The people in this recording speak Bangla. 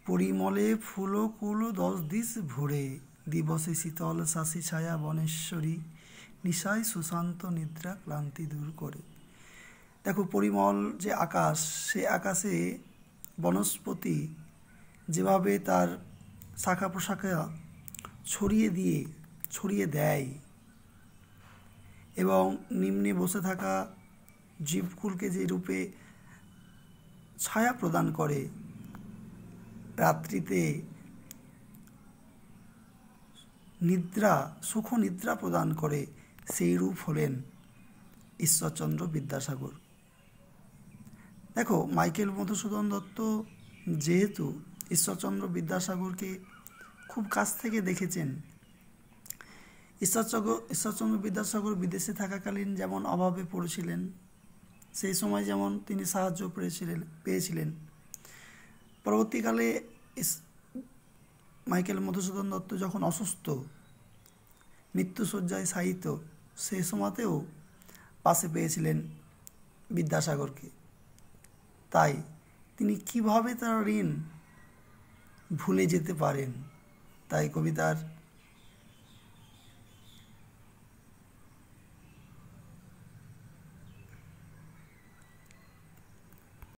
পরিমলে ফুলকুল 10 দিশ ভরে, দিবসে শীতল শাসি ছায়া বনেশ্বরী, নিশায় সুশান্ত নিদ্রা ক্লান্তি দূর করে। দেখো পরিমল যে আকাশ, সে আকাশে বনস্পতি যেভাবে তার শাখা প্রশাখা ছড়িয়ে দেয় এবং নিম্নে বসে থাকা জীবকুলকে যে রূপে ছায়া প্রদান করে, রাত্রিতে সুখ নিদ্রা প্রদান করে, সেই রূপ হলেন ঈশ্বরচন্দ্র বিদ্যাসাগর। দেখো মাইকেল মধুসূদন দত্ত যেহেতু ঈশ্বরচন্দ্র বিদ্যাসাগরকে খুব কাছ থেকে দেখেছেন, ঈশ্বরচন্দ্র বিদ্যাসাগর বিদেশে থাকাকালীন যেমন অভাবে পড়েছিলেন, সেই সময় যেমন তিনি সাহায্য পেয়েছিলেন, পরবর্তীকালে মাইকেল মধুসূদন দত্ত যখন অসুস্থ, মৃত্যুশয্যায় শায়িত, সেই সময়তেও পাশে পেয়েছিলেন বিদ্যাসাগরকে। তাই তিনি কিভাবে তার ঋণ ভুলে যেতে পারেন, তাই কবিতার